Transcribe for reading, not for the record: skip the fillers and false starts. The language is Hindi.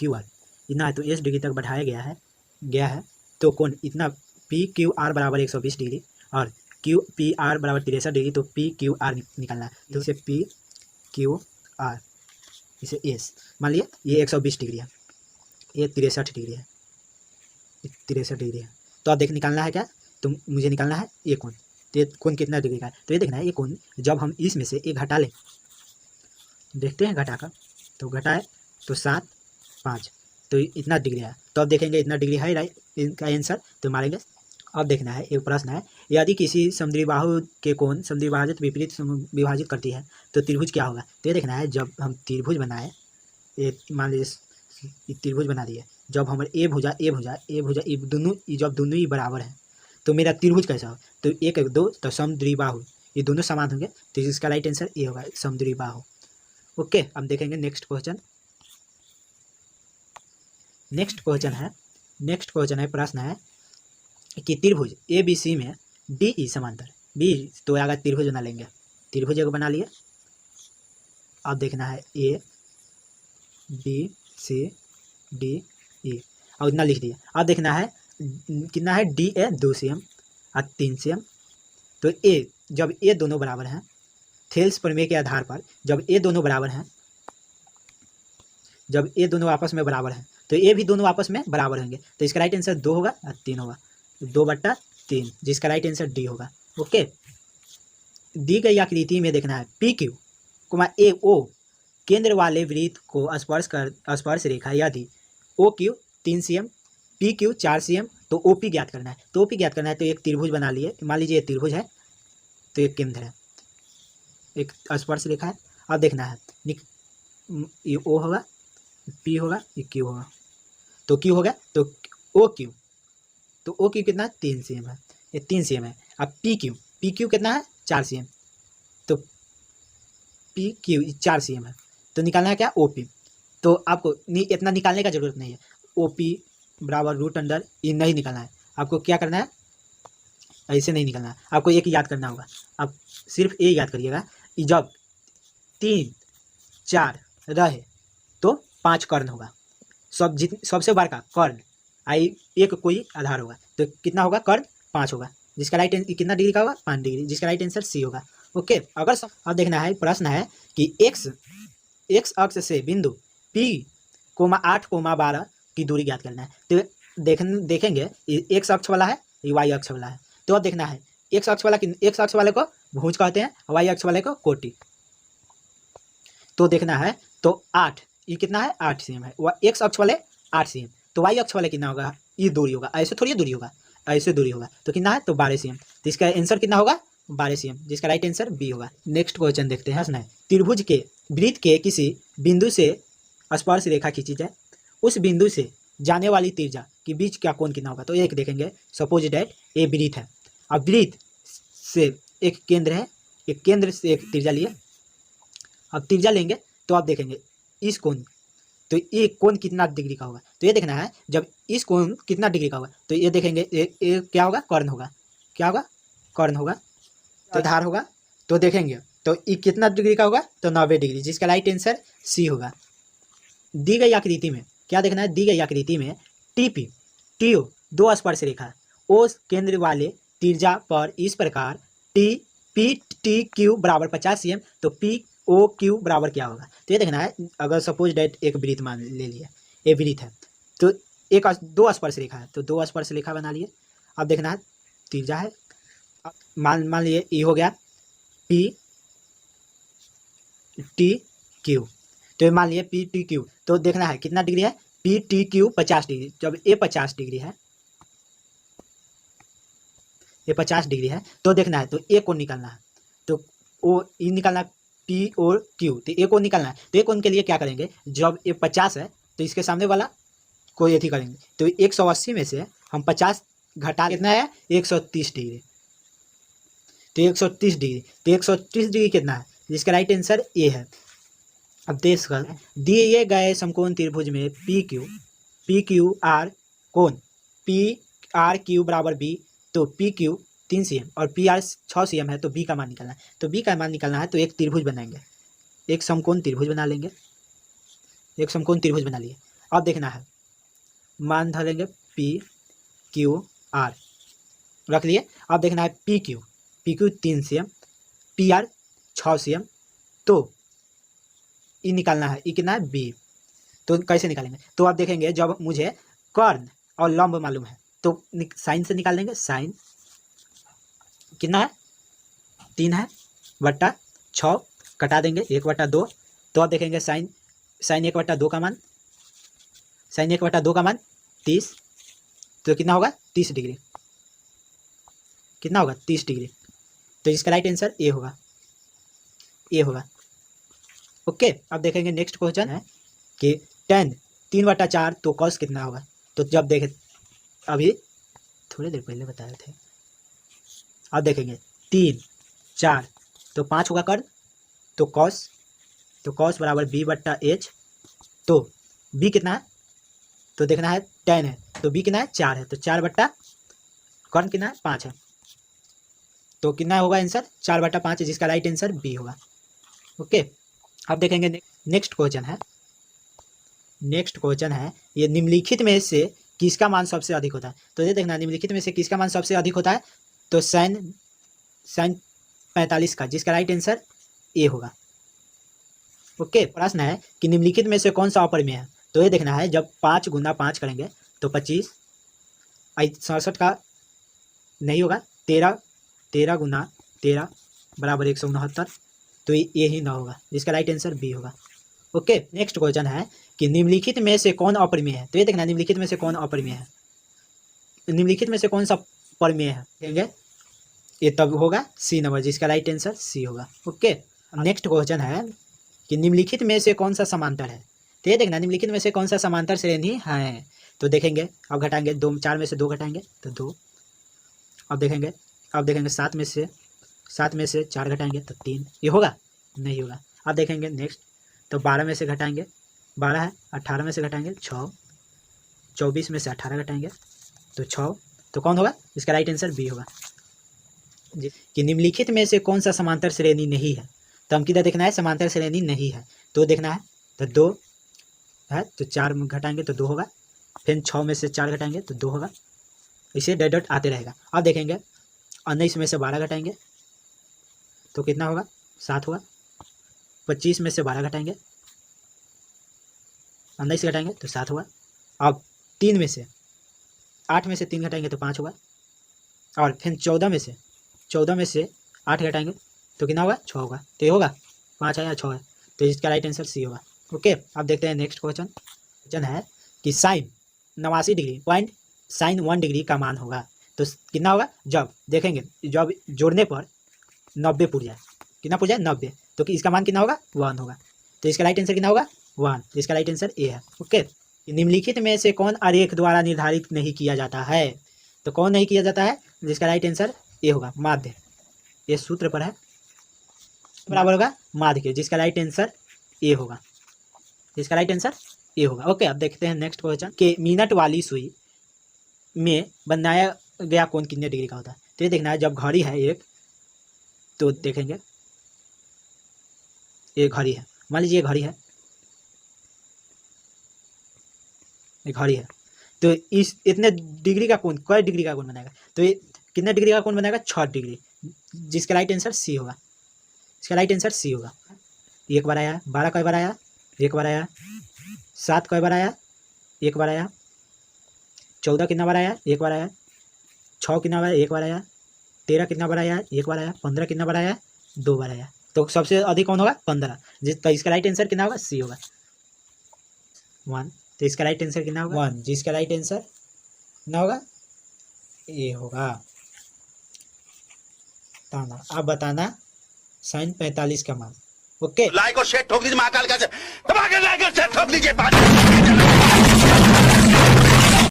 क्यू आर इतना है तो एस डिग्री तक बढ़ाया गया है तो कोण इतना पी क्यू आर बराबर 120 डिग्री और क्यू पी आर बराबर 63 डिग्री, तो पी क्यू आर निकालना है। तो इसे पी क्यू आर इसे एस मान लिया ये 120 डिग्री है, ये 63 डिग्री है, 63 डिग्री है। तो आप देख निकालना है क्या, तो मुझे निकालना है ये कोण। तो ये कोण कितना डिग्री का है, तो ये देखना है ये कोण जब हम इसमें से एक घटा लें, देखते हैं घटा कर, तो घटाए तो 7 5 तो इतना डिग्री है। तो अब देखेंगे इतना डिग्री है राइट इनका आंसर, तो मारेंगे। अब देखना है एक प्रश्न है, यदि किसी समुद्रीबाहु के कोण समुद्रीबाहु विपरीत विभाजित करती है तो त्रिभुज क्या होगा। तो ये देखना है जब हम त्रिभुज बनाए, ये मान लीजिए त्रिभुज बना दिए, जब हमारे ए भुजा ये दोनों जब दोनों ही बराबर हैं तो मेरा त्रिभुज कैसा हो, तो 1 1 2 तो समुद्रीबाहु ये दोनों समान होंगे, तो इसका राइट आंसर ये होगा समुद्रीबाहु। ओके, अब देखेंगे नेक्स्ट क्वेश्चन। नेक्स्ट क्वेश्चन है प्रश्न है कि त्रिभुज ए बी सी में डी ई समांतर बी, तो अगर त्रिभुज बना लेंगे, त्रिभुज एक बना लिए। अब देखना है A B C D E और इतना लिख दिया। अब देखना है कितना है, डी ए 2 cm और 3 cm। तो ए जब ए दोनों बराबर हैं, थेल्स प्रमेय के आधार पर जब ए दोनों बराबर हैं, जब ए दोनों आपस में बराबर हैं तो ए भी दोनों आपस में बराबर होंगे, तो इसका राइट आंसर 2 होगा और 3 होगा, 2/3 जिसका राइट आंसर डी होगा। ओके, दी गई आकृति में देखना है पी क्यू ए ओ केंद्र वाले वृत्त को स्पर्श रेखा यदि O Q 3 cm P Q 4 cm तो ओ पी ज्ञात करना है। तो ओ पी ज्ञात करना है तो एक त्रिभुज बना लिए, मान लीजिए ये त्रिभुज है तो एक केंद्र है, एक स्पर्श रेखा है। अब देखना है ये ओ होगा, पी होगा, ये क्यू होगा, तो क्यू हो गया तो ओ क्यू कितना है 3 cm है, ये 3 cm है। अब पी क्यू कितना है 4 cm, तो पी क्यू 4 cm है, तो निकालना है क्या ओ पी। तो आपको इतना निकालने का जरूरत नहीं है, ओ पी बराबर √अंडर ये नहीं निकालना है। आपको क्या करना है, ऐसे नहीं निकालना है, आपको एक याद करना होगा। आप सिर्फ ये याद करिएगा, जब 3 4 रहे तो 5 कर्ण होगा, सबसे बड़ा कर्ण आई एक कोई आधार होगा, तो कितना होगा कर्ण 5 होगा, जिसका राइट कितना डिग्री का होगा 5 डिग्री, जिसका राइट आंसर सी होगा। ओके, अगर अब देखना है प्रश्न है कि एक्स अक्ष से बिंदु P 8 12 की दूरी ज्ञात करना है। तो देखेंगे एक्स अक्ष वाला है, ये वाई अक्ष वाला है। तो अब देखना है एक्स अक्ष वाले को भुज कहते हैं, वाई अक्ष वाले को कोटि। तो देखना है तो 8 ये कितना है 8 cm है, एक्स अक्ष वाले 8 cm, तो वाई अक्ष वाले कितना होगा, ये दूरी होगा, ऐसे थोड़ी दूरी होगा, ऐसे दूरी होगा, तो कितना है तो 12 cm, तो इसका आंसर कितना होगा 12 cm, जिसका राइट आंसर बी होगा। नेक्स्ट क्वेश्चन देखते हैं। त्रिभुज के वृत्त के किसी बिंदु से स्पर्श रेखा खींची जाए, उस बिंदु से जाने वाली त्रिज्या के बीच क्या कोण कितना होगा। तो एक देखेंगे, सपोज डेट ए वृत्त है, अब वृत्त से एक केंद्र है, एक केंद्र से एक त्रिज्या लिए, अब त्रिज्या लेंगे तो आप देखेंगे इस कोण, तो ये कोण कितना डिग्री का होगा। तो ये देखना है जब इस कोण कितना डिग्री का होगा, तो ये देखेंगे ये क्या होगा कर्ण होगा, क्या होगा कर्ण होगा, तो आधार होगा, तो देखेंगे तो ये कितना डिग्री का होगा तो 90 डिग्री, जिसका राइट आंसर सी होगा। दी गई आकृति में क्या देखना है, दी गई आकृति में टीओ 2 स्पर्श रेखा ओ केंद्र वाले त्रिज्या पर इस प्रकार टी क्यू बराबर 50 cm, तो पी ओ क्यू बराबर क्या होगा। तो ये देखना है, अगर सपोज डेट एक वृत्त मान ले लिया, ये वृत्त है तो 2 स्पर्श रेखा है, तो 2 स्पर्श रेखा बना लिए। अब देखना है त्रिज्या है, मान लिए ये हो गया पी टी क्यू, तो मान लिए पी टी क्यू, तो देखना है कितना डिग्री है पी टी क्यू 50 डिग्री, जब ये 50 डिग्री है, ये 50 डिग्री है, तो देखना है तो ए को निकालना है, तो ओ ई निकालना पी और क्यू, तो ए को निकालना है। तो ए कोण के लिए क्या करेंगे, जब ये 50 है तो इसके सामने वाला को ये करेंगे, तो 180 में से हम 50 घटा कितना है 130 डिग्री, तो 130 डिग्री, तो 130 डिग्री कितना है, जिसका राइट आंसर ए है। अब देख कर दिए गए समकोण त्रिभुज में पी क्यू आर कोण पी आर क्यू बराबर बी, तो पी क्यू 3 cm और पी आर 6 cm है, तो बी का मान निकालना है। तो बी का मान निकालना है तो एक त्रिभुज बनाएंगे, एक समकोण त्रिभुज बना लेंगे, एक समकोण त्रिभुज बना लिए। अब देखना है, मान धरेंगे पी क्यू आर, रख लिए। अब देखना है P Q 3 cm, P R 6 cm, तो ई निकालना है, ई कितना है बी। तो कैसे निकालेंगे, तो आप देखेंगे जब मुझे कर्ण और लंब मालूम है तो साइन से निकाल देंगे। साइन कितना है 3 है बट्टा 6, कटा देंगे 1/2। तो आप देखेंगे साइन 1/2 का मान, साइन 1/2 का मान 30, तो कितना होगा 30 डिग्री, कितना होगा 30 डिग्री। तो इसका राइट आंसर ए होगा, ए होगा। ओके, अब देखेंगे नेक्स्ट क्वेश्चन है कि tan 3/4 तो कॉस कितना होगा। तो जब देखें, अभी थोड़ी देर पहले बताए थे, अब देखेंगे 3 4 तो 5 होगा कर्ण, तो कॉस बराबर b/h। तो b कितना है, तो देखना है tan है, तो b कितना है 4 है, तो 4 कर्ण कितना है 5 है, तो कितना होगा आंसर 4/5, जिसका राइट आंसर बी होगा। ओके, अब देखेंगे नेक्स्ट क्वेश्चन है ये निम्नलिखित में से किसका मान सबसे अधिक होता है। तो ये देखना, निम्नलिखित में से किसका मान सबसे अधिक होता है, तो साइन 45 का, जिसका राइट आंसर ए होगा। ओके, प्रश्न है कि निम्नलिखित में से कौन सा अपरिमेय है। तो ये देखना है, जब 5 × 5 करेंगे तो 25, 67 का नहीं होगा, 13 × 13 बराबर 169, तो ये ही ना होगा, जिसका राइट आंसर बी होगा। ओके, नेक्स्ट क्वेश्चन है कि निम्नलिखित में से कौन अपरिमेय है। तो ये देखना, निम्नलिखित में से कौन अपरिमेय है, निम्नलिखित में से कौन सा परिमेय है, कहेंगे ये तब होगा सी नंबर, जिसका राइट आंसर सी होगा। ओके, नेक्स्ट क्वेश्चन है कि निम्नलिखित में से कौन सा समांतर है। तो ये देखना, निम्नलिखित में से कौन सा समांतर श्रेणी है। तो देखेंगे, अब घटाएंगे 2, 4 में से 2 घटाएंगे तो 2। अब देखेंगे 7 में से 4 घटाएंगे तो 3, ये होगा नहीं होगा। अब देखेंगे नेक्स्ट, तो 12 में से घटाएंगे 12 है, 18 में से घटाएंगे 6, 24 में से 18 घटाएंगे तो 6, तो कौन होगा, इसका राइट आंसर बी होगा। कि निम्नलिखित में से कौन सा समांतर श्रेणी नहीं है। तो हम किधर देखना है, समांतर श्रेणी नहीं है, तो देखना है, तो 2 है, तो 4 में घटाएंगे तो 2 होगा, फिर 6 में से 4 घटाएंगे तो 2 होगा, इसे डॉट आते रहेगा। अब देखेंगे 19 में से 12 घटाएंगे तो कितना होगा 7 होगा, 25 में से 12 घटाएंगे 19 घटाएंगे तो 7 होगा। अब 8 में से 3 घटाएंगे तो 5 होगा, और फिर 14 में से 8 घटाएंगे तो कितना होगा 6 होगा, तो ये होगा 5 है या 6 है, तो इसका राइट आंसर सी होगा। ओके, अब देखते हैं नेक्स्ट क्वेश्चन है कि sine 89 degree point sine 1 degree का मान होगा। तो कितना होगा, जब देखेंगे जब जोड़ने पर 90 पुर जाए, कितना पुर जाए 90, तो इसका मान कितना होगा 1 होगा, तो इसका राइट आंसर कितना होगा 1, जिसका राइट आंसर ए है। ओके, निम्नलिखित में से कौन आरेख द्वारा निर्धारित नहीं किया जाता है। तो कौन नहीं किया जाता है, जिसका राइट आंसर ए होगा, माध्य। ये सूत्र पर है, बराबर होगा माध्य के, जिसका राइट आंसर ए होगा, जिसका राइट आंसर ए होगा। ओके, अब देखते हैं नेक्स्ट क्वेश्चन कि मिनट वाली सुई में बनाया गया कोण कितने डिग्री का होता है। तो ये देखना है, जब घड़ी है एक, तो देखेंगे ये घड़ी है, मान लीजिए घड़ी है, ये घड़ी है, तो इस इतने डिग्री का कोण, कै डिग्री का कोण बनाएगा। तो ये कितने डिग्री का कोण बनाएगा 6 डिग्री, जिसका राइट आंसर सी होगा, इसका राइट आंसर सी होगा। एक बार आया, 12 कई बार आया, एक बार आया, 7 कई बार आया, एक बार आया, 14 कितना बार आया, एक बार आया, 6 कितना बार, एक बार आया, 13 कितना बार आया, एक बार आया, 15 कितना बार आया, 2 बार आया। तो सबसे अधिक कौन होगा 15, तो इसका राइट आंसर कितना होगा सी होगा 1, तो इसका राइट आंसर कितना होगा 1, जिसका राइट आंसर कितना होगा ए होगा। अब बताना साइन 45 का मान। ओके, लाइक और शेयर ठोक दीजिए, महाकाल का दबा के लाइक और शेयर ठोक दीजिए।